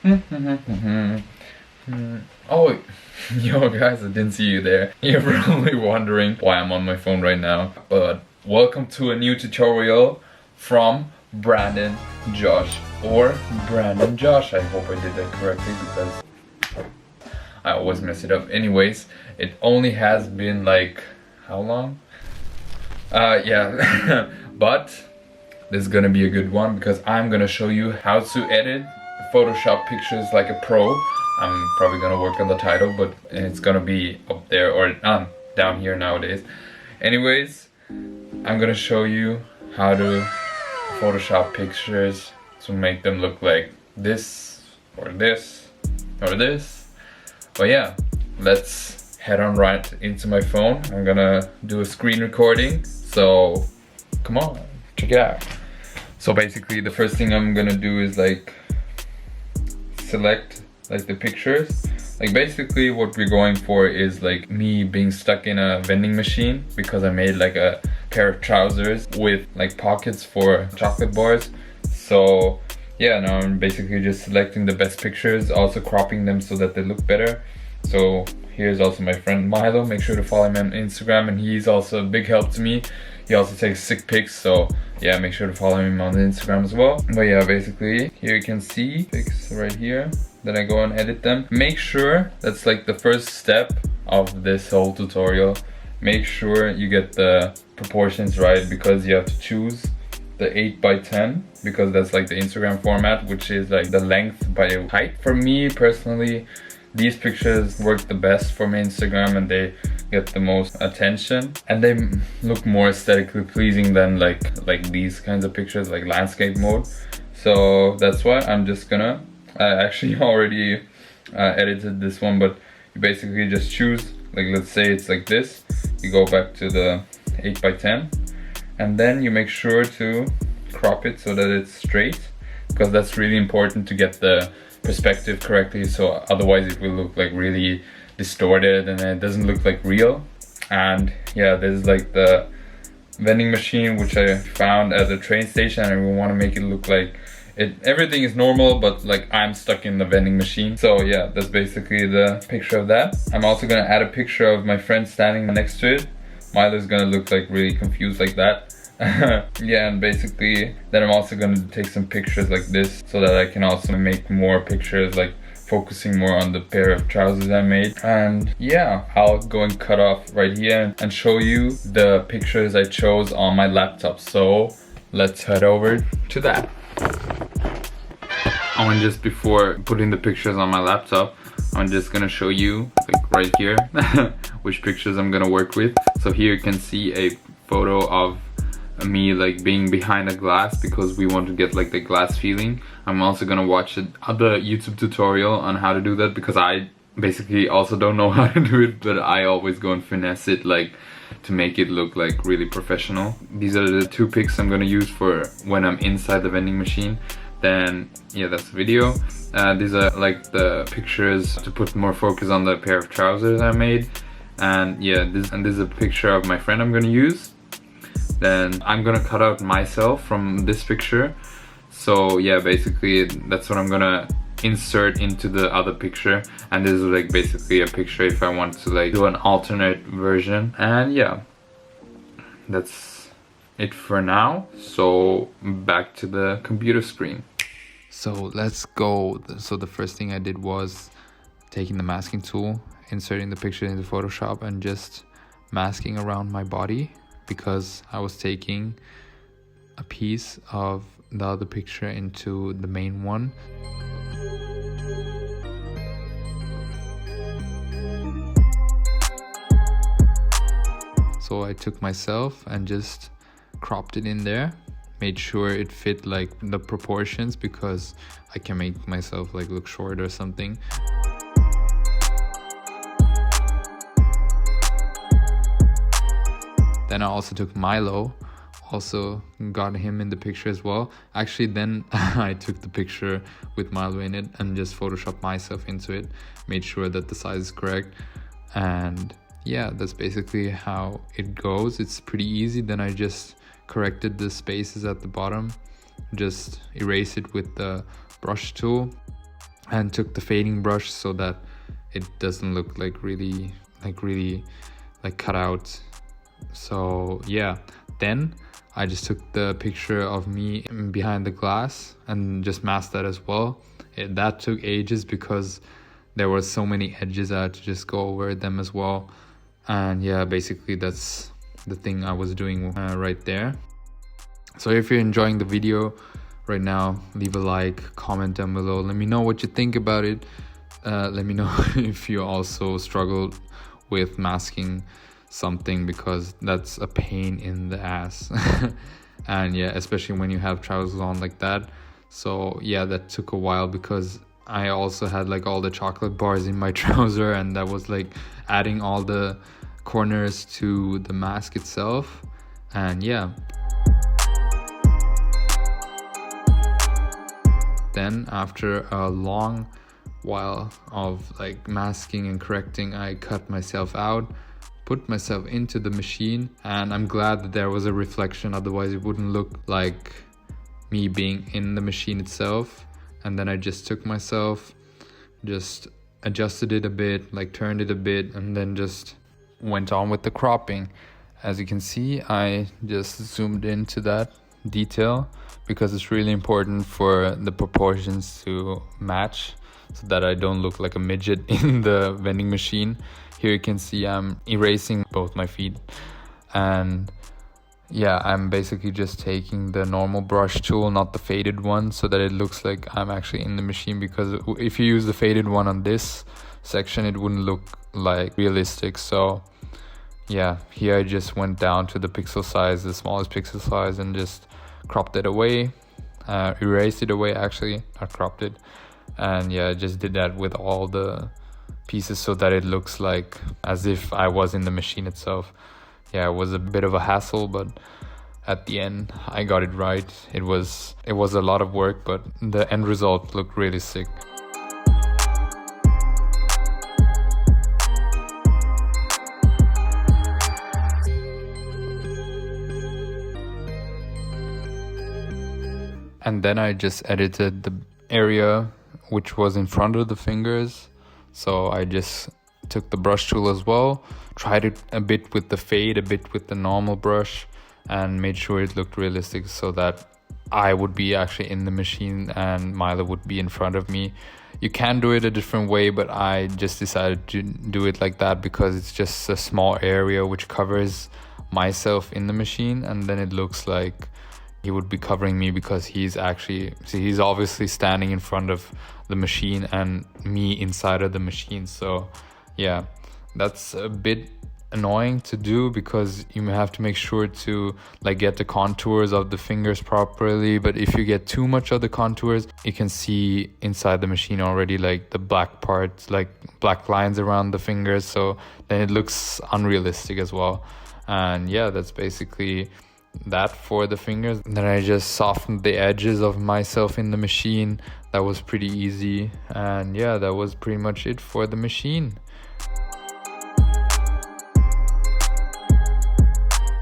Oh, yo guys, I didn't see you there. You're probably wondering why I'm on my phone right now. But welcome to a new tutorial from Brandon Josh, or Brandan Josh. I hope I did that correctly because I always mess it up. Anyways, it only has been like, how long? Yeah, but this is gonna be a good one because I'm gonna show you how to edit Photoshop pictures like a pro. I'm probably gonna work on the title, but it's gonna be up there or down here nowadays. Anyways, I'm gonna show you how to Photoshop pictures to make them look like this or this or this. But yeah, let's head on right into my phone. I'm gonna do a screen recording, so come on, check it out. So basically the first thing I'm gonna do is like select like the pictures. Like basically what we're going for is like me being stuck in a vending machine because I made like a pair of trousers with like pockets for chocolate bars. So yeah, now I'm basically just selecting the best pictures, also cropping them so that they look better. So here's also my friend Milo. Make sure to follow him on Instagram, and he's also a big help to me. He also takes sick pics, so yeah, make sure to follow him on Instagram as well. But yeah, basically here you can see pics right here. Then I go and edit them. Make sure that's like the first step of this whole tutorial. Make sure you get the proportions right, because you have to choose the 8x10 because that's like the Instagram format, which is like the length by height. For me personally, these pictures work the best for my Instagram and they get the most attention and they look more aesthetically pleasing than like these kinds of pictures, like landscape mode. So that's why I'm just gonna actually already edited this one, but you basically just choose, like let's say it's like this, you go back to the 8x10 and then you make sure to crop it so that it's straight, because that's really important to get the perspective correctly, so otherwise it will look like really distorted and it doesn't look like real. And yeah, this is like the vending machine which I found at the train station, and we want to make it look like everything is normal, but like I'm stuck in the vending machine. So yeah, that's basically the picture of that. I'm also gonna add a picture of my friend standing next to it. Milo's gonna look like really confused like that. Yeah, and basically then I'm also gonna take some pictures like this so that I can also make more pictures, like focusing more on the pair of trousers I made. And yeah, I'll go and cut off right here and show you the pictures I chose on my laptop. So let's head over to that. And just before putting the pictures on my laptop, I'm just gonna show you like right here which pictures I'm gonna work with. So here you can see a photo of me like being behind a glass because we want to get like the glass feeling. I'm also gonna watch another YouTube tutorial on how to do that because I basically also don't know how to do it, but I always go and finesse it like to make it look like really professional. These are the two pics I'm gonna use for when I'm inside the vending machine. Then yeah, that's the video. These are like the pictures to put more focus on the pair of trousers I made. And yeah, this is a picture of my friend I'm gonna use. Then I'm gonna cut out myself from this picture. So yeah, basically that's what I'm gonna insert into the other picture, and this is like basically a picture if I want to like do an alternate version. And yeah, that's it for now. So back to the computer screen. So let's go. So the first thing I did was taking the masking tool, inserting the picture into Photoshop and just masking around my body, because I was taking a piece of the other picture into the main one. So I took myself and just cropped it in there, made sure it fit like the proportions, because I can make myself like look short or something. Then I also took Milo, also got him in the picture as well. Actually, then I took the picture with Milo in it and just photoshopped myself into it, made sure that the size is correct. And yeah, that's basically how it goes. It's pretty easy. Then I just corrected the spaces at the bottom, just erase it with the brush tool. and took the fading brush so that it doesn't look like really cut out. So yeah, then I just took the picture of me behind the glass and just masked that as well. That took ages because there were so many edges. I had to just go over them as well. And yeah, basically that's the thing I was doing right there. So if you're enjoying the video right now, leave a like, comment down below, let me know what you think about it. Let me know if you also struggled with masking something, because that's a pain in the ass. And yeah, especially when you have trousers on like that. So yeah, that took a while because I also had like all the chocolate bars in my trouser, and that was like adding all the corners to the mask itself. And yeah, then after a long while of like masking and correcting, I cut myself out, put myself into the machine, and I'm glad that there was a reflection, otherwise it wouldn't look like me being in the machine itself. And then I just took myself, just adjusted it a bit, like turned it a bit, and then just went on with the cropping. As you can see, I just zoomed into that detail because it's really important for the proportions to match so that I don't look like a midget in the vending machine. Here you can see I'm erasing both my feet, and yeah, I'm basically just taking the normal brush tool, not the faded one, so that it looks like I'm actually in the machine, because if you use the faded one on this section, it wouldn't look like realistic. So yeah, here I just went down to the pixel size, the smallest pixel size, and just cropped it away, erased it away actually, not cropped it. And yeah, I just did that with all the pieces so that it looks like as if I was in the machine itself. Yeah, it was a bit of a hassle, but at the end I got it right. It was a lot of work, but the end result looked really sick. And then I just edited the area which was in front of the fingers. So I just took the brush tool as well, tried it a bit with the fade, a bit with the normal brush, and made sure it looked realistic so that I would be actually in the machine and Milo would be in front of me. You can do it a different way, but I just decided to do it like that because it's just a small area which covers myself in the machine, and then it looks like he would be covering me because he's obviously standing in front of the machine and me inside of the machine. So yeah, that's a bit annoying to do because you have to make sure to like get the contours of the fingers properly. But if you get too much of the contours, you can see inside the machine already like the black parts, like black lines around the fingers, so then it looks unrealistic as well. And yeah, that's basically that for the fingers. Then I just softened the edges of myself in the machine. That was pretty easy, and yeah, that was pretty much it for the machine.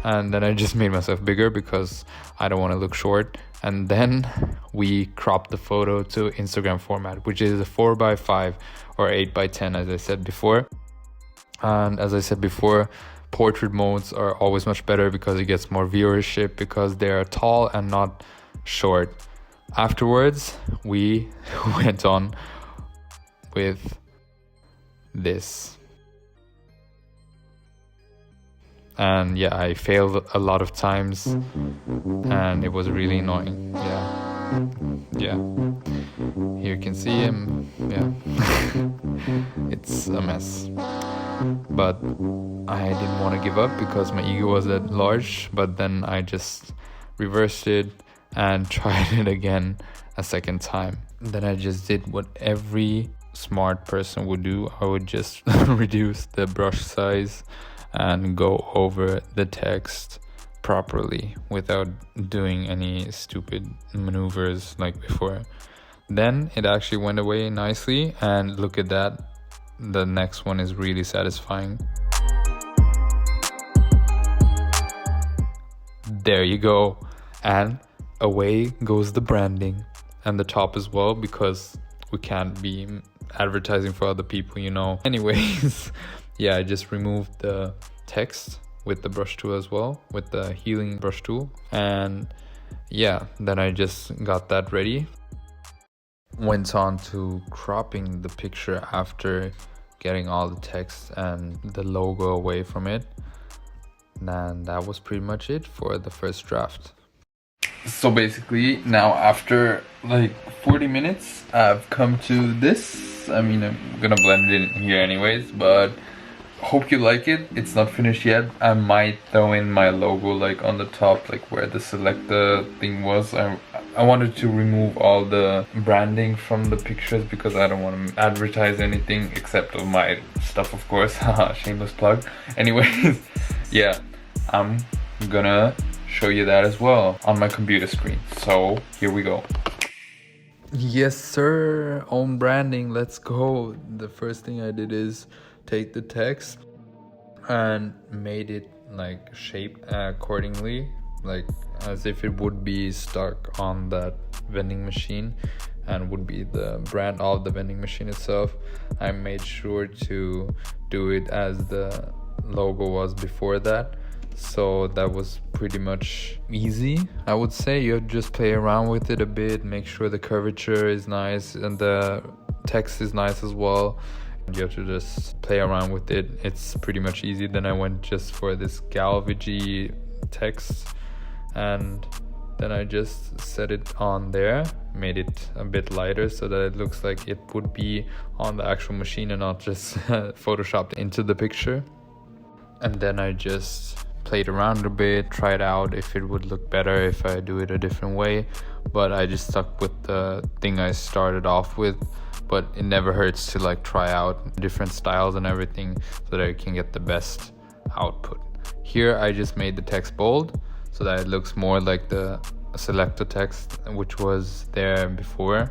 And then I just made myself bigger because I don't want to look short. And then we cropped the photo to Instagram format, which is a 4x5 or 8x10, as I said before. And as I said before, portrait modes are always much better because it gets more viewership because they are tall and not short. Afterwards, we went on with this. And yeah, I failed a lot of times and it was really annoying. Yeah, here you can see him. Yeah, it's a mess, but I didn't want to give up because my ego was at large. But then I just reversed it and tried it again a second time. Then I just did what every smart person would do. I would just reduce the brush size and go over the text properly without doing any stupid maneuvers like before. Then it actually went away nicely, and look at that, the next one is really satisfying. There you go, and away goes the branding and the top as well, because we can't be advertising for other people, you know. Anyways, yeah, I just removed the text with the brush tool as well, with the healing brush tool. And yeah, then I just got that ready. Went on to cropping the picture after getting all the text and the logo away from it. And that was pretty much it for the first draft. So basically now after like 40 minutes I've come to this. I mean, I'm gonna blend it in here anyways, but hope you like it. It's not finished yet. I might throw in my logo like on the top, like where the selector thing was. I wanted to remove all the branding from the pictures because I don't want to advertise anything except of my stuff, of course. Haha, shameless plug. Anyways, yeah, I'm gonna show you that as well on my computer screen. So here we go. Yes sir, own branding, let's go. The first thing I did is take the text and made it like shaped accordingly, like as if it would be stuck on that vending machine and would be the brand of the vending machine itself. I made sure to do it as the logo was before that, so that was pretty much easy. I would say you just play around with it a bit, make sure the curvature is nice and the text is nice as well. You have to just play around with it. It's pretty much easy. Then I went just for this Galvage text, and then I just set it on there, made it a bit lighter so that it looks like it would be on the actual machine and not just photoshopped into the picture. And then I just played around a bit, tried out if it would look better if I do it a different way, but I just stuck with the thing I started off with. But it never hurts to like try out different styles and everything so that I can get the best output. Here I just made the text bold so that it looks more like the selector text which was there before.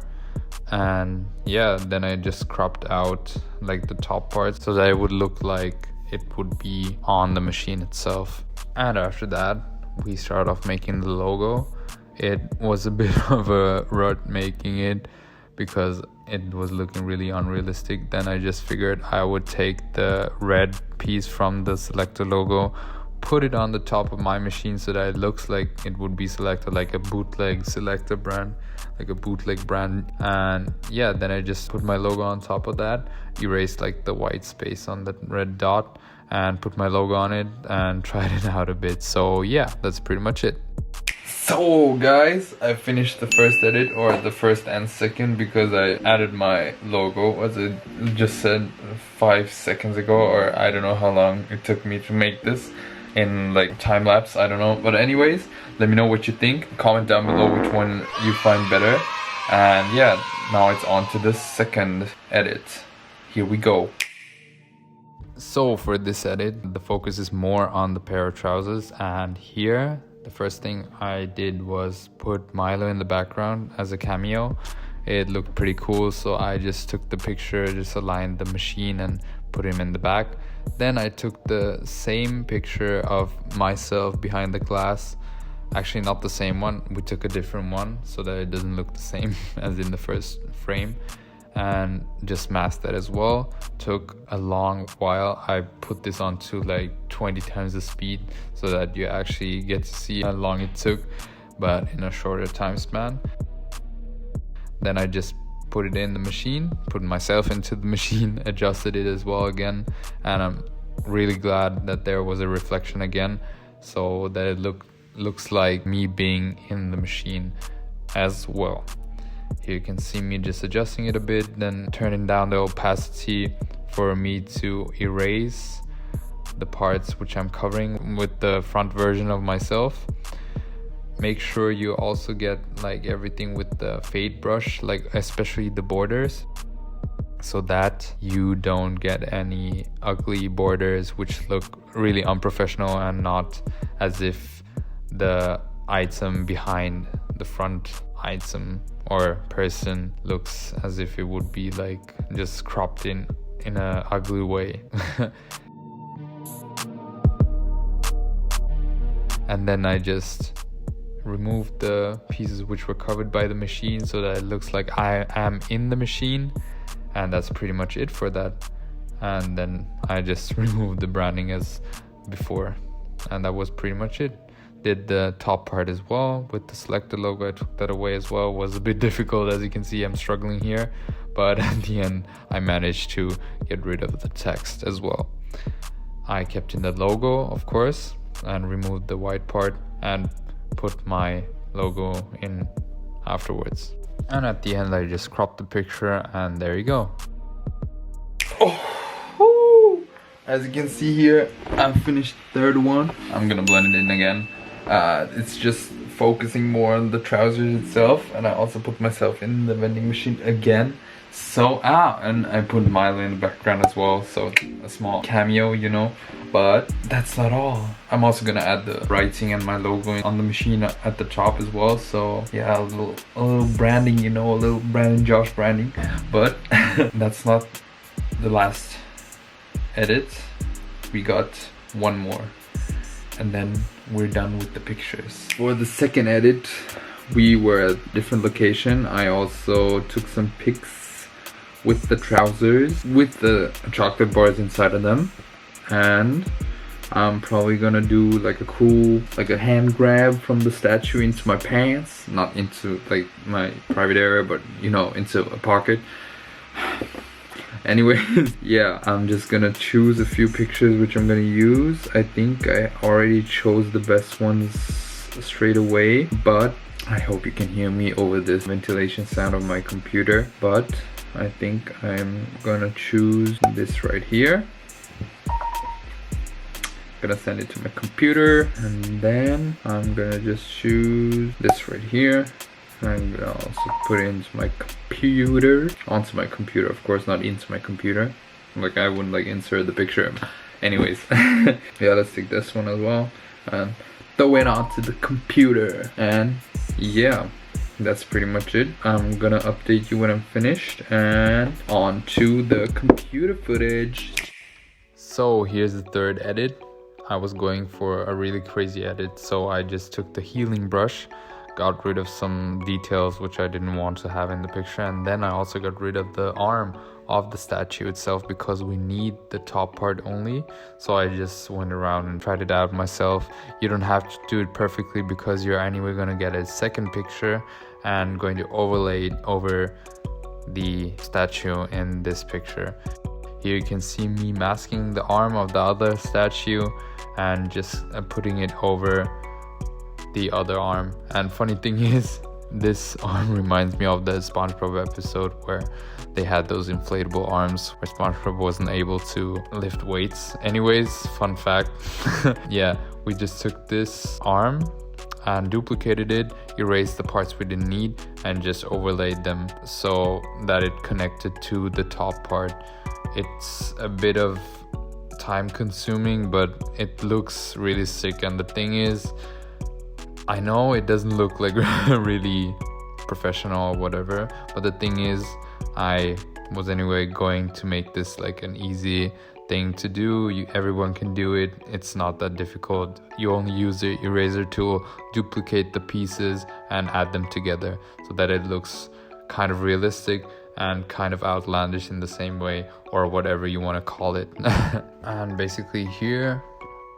And yeah, then I just cropped out like the top part so that it would look like it would be on the machine itself. And after that we start off making the logo. It was a bit of a rut making it because it was looking really unrealistic. Then I just figured I would take the red piece from the selector logo, put it on the top of my machine so that it looks like it would be selected, like a bootleg selector brand, like a bootleg brand. And yeah, then I just put my logo on top of that, erased like the white space on that red dot and put my logo on it and tried it out a bit. So yeah, that's pretty much it. So guys, I finished the first edit, or the first and second, because I added my logo, as I just said 5 seconds ago, or I don't know how long it took me to make this in like time lapse, I don't know. But anyways, let me know what you think. Comment down below which one you find better. And yeah, now it's on to the second edit. Here we go. So for this edit, the focus is more on the pair of trousers, and here the first thing I did was put MILO in the background as a cameo. It looked pretty cool, so I just took the picture, just aligned the machine and put him in the back. Then I took the same picture of myself behind the glass. Actually not the same one, we took a different one so that it doesn't look the same as in the first frame, and just masked that as well. Took a long while. I put this on to like 20 times the speed so that you actually get to see how long it took, but in a shorter time span. Then I just put it in the machine, put myself into the machine, adjusted it as well again, and I'm really glad that there was a reflection again so that it looks like me being in the machine as well. Here you can see me just adjusting it a bit, then turning down the opacity for me to erase the parts which I'm covering with the front version of myself. Make sure you also get like everything with the fade brush, like especially the borders, so that you don't get any ugly borders which look really unprofessional and not as if the item behind the front item or person looks as if it would be like just cropped in a ugly way. And then I just removed the pieces which were covered by the machine so that it looks like I am in the machine, and that's pretty much it for that. And then I just removed the branding as before, and that was pretty much it. Did the top part as well with the selected logo. I took that away as well. It was a bit difficult, as you can see I'm struggling here, but at the end I managed to get rid of the text as well. I kept in the logo, of course, and removed the white part and put my logo in afterwards. And at the end I just cropped the picture, and there you go. Oh, as you can see here, I've finished the third one. I'm gonna blend it in again. It's just focusing more on the trousers itself, and I also put myself in the vending machine again. So and I put MILO in the background as well, so a small cameo, you know. But that's not all. I'm also gonna add the writing and my logo on the machine at the top as well. So yeah, a little branding, you know, a little brandanjosh branding. But that's not the last edit. We got one more, and then we're done with the pictures. For the second edit, we were at a different location. I also took some pics with the trousers with the chocolate bars inside of them, and I'm probably gonna do like a cool, like a hand grab from the statue into my pants, not into like my private area, but you know, into a pocket. Anyway, yeah, I'm just gonna choose a few pictures which I'm gonna use. I think I already chose the best ones straight away, but I hope you can hear me over this ventilation sound of my computer. But I think I'm gonna choose this right here. Gonna send it to my computer, and then I'm gonna just choose this right here. I'm gonna also put it into my computer, onto my computer, of course, not into my computer. Like I wouldn't like insert the picture. Anyways, yeah, let's take this one as well and throw it onto the computer. And yeah, that's pretty much it. I'm gonna update you when I'm finished, and on to the computer footage. So here's the third edit. I was going for a really crazy edit, so I just took the healing brush, got rid of some details which I didn't want to have in the picture, and then I also got rid of the arm of the statue itself because we need the top part only. So I just went around and tried it out myself. You don't have to do it perfectly because you're anyway going to get a second picture and going to overlay it over the statue in this picture. Here you can see me masking the arm of the other statue and just putting it over the other arm. And funny thing is, this arm reminds me of the SpongeBob episode where they had those inflatable arms where SpongeBob wasn't able to lift weights. Anyways, fun fact. Yeah, we just took this arm and duplicated it, erased the parts we didn't need, and just overlaid them so that it connected to the top part. It's a bit of time consuming, but it looks really sick. And the thing is, I know it doesn't look like really professional or whatever, but the thing is, I was anyway going to make this like an easy thing to do. Everyone can do it. It's not that difficult. You only use the eraser tool, duplicate the pieces and add them together so that it looks kind of realistic and kind of outlandish in the same way, or whatever you want to call it. And basically here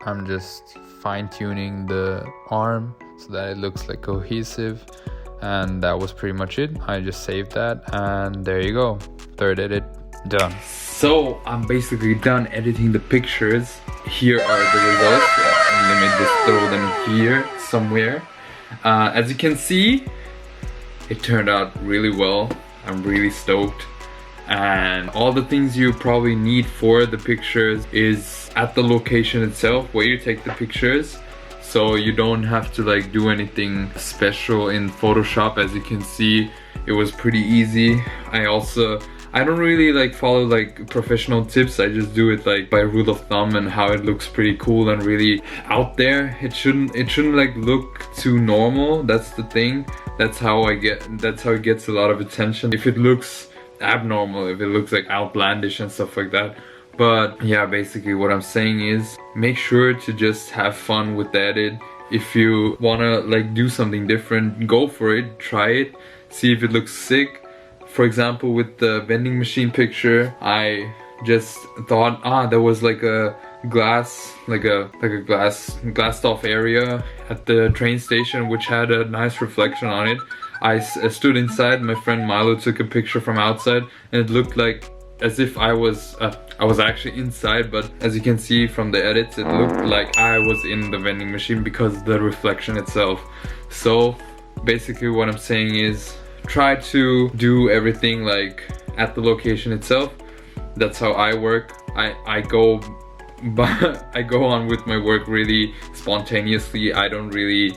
I'm just fine-tuning the arm so that it looks like cohesive, and that was pretty much it. I just saved that, and there you go, third edit done. So I'm basically done editing the pictures. Here are the results. Let me just throw them here somewhere. As you can see, it turned out really well. I'm really stoked, and all the things you probably need for the pictures is at the location itself where you take the pictures, so you don't have to like do anything special in Photoshop. As you can see, it was pretty easy. I don't really like follow like professional tips. I just do it like by rule of thumb and how it looks pretty cool and really out there. It shouldn't like look too normal. That's the thing. That's how it gets a lot of attention. If it looks abnormal, if it looks like outlandish and stuff like that. But yeah, basically what I'm saying is make sure to just have fun with the edit. If you wanna like do something different, go for it, try it, see if it looks sick. For example, with the vending machine picture, I just thought, there was like a glass, like a glassed off area at the train station which had a nice reflection on it. I stood inside, my friend Milo took a picture from outside, and it looked like as if I was actually inside, but as you can see from the edits, it looked like I was in the vending machine because of the reflection itself. So basically what I'm saying is, try to do everything like at the location itself. That's how I work. I go on with my work really spontaneously. I don't really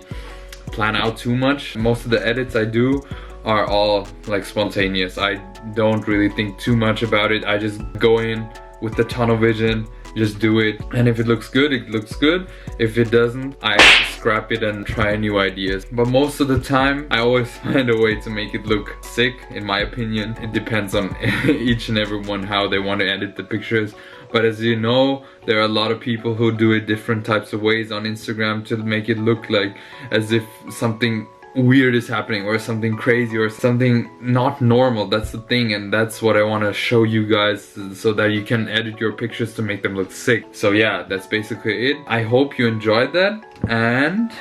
plan out too much. Most of the edits I do are all like spontaneous. I don't really think too much about it. I just go in with the tunnel vision, just do it, and if it looks good, it looks good. If it doesn't, I scrap it and try new ideas. But most of the time I always find a way to make it look sick, in my opinion. It depends on each and every one how they want to edit the pictures. But as you know, there are a lot of people who do it different types of ways on Instagram to make it look like as if something weird is happening or something crazy or something not normal. That's the thing, and that's what I want to show you guys so that you can edit your pictures to make them look sick. So yeah, that's basically it. I hope you enjoyed that, and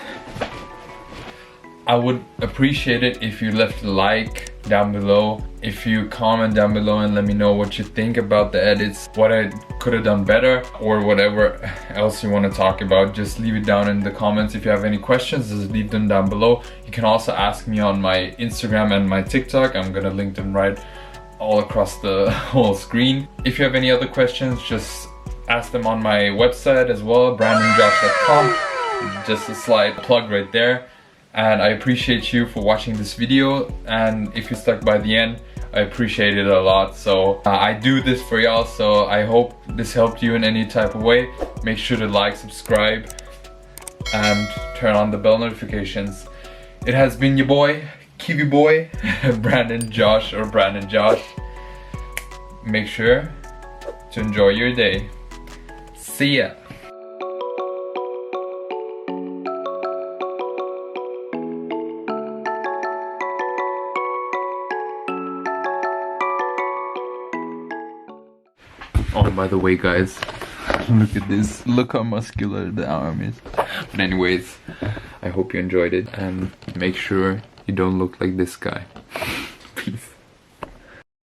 I would appreciate it if you left a like down below, if you comment down below and let me know what you think about the edits, what I could have done better, or whatever else you want to talk about. Just leave it down in the comments. If you have any questions, just leave them down below. You can also ask me on my Instagram and my TikTok. I'm gonna link them right all across the whole screen. If you have any other questions, just ask them on my website as well, brandanjosh.com. Just a slight plug right there. And I appreciate you for watching this video, and if you stuck by the end, I appreciate it a lot. So I do this for y'all, so I hope this helped you in any type of way. Make sure to like, subscribe, and turn on the bell notifications. It has been your boy, Kiwi Boy, Brandon Josh or Brandan Josh. Make sure to enjoy your day. See ya. Oh, by the way guys, look at this. Look how muscular the arm is. But anyways, I hope you enjoyed it, and make sure you don't look like this guy.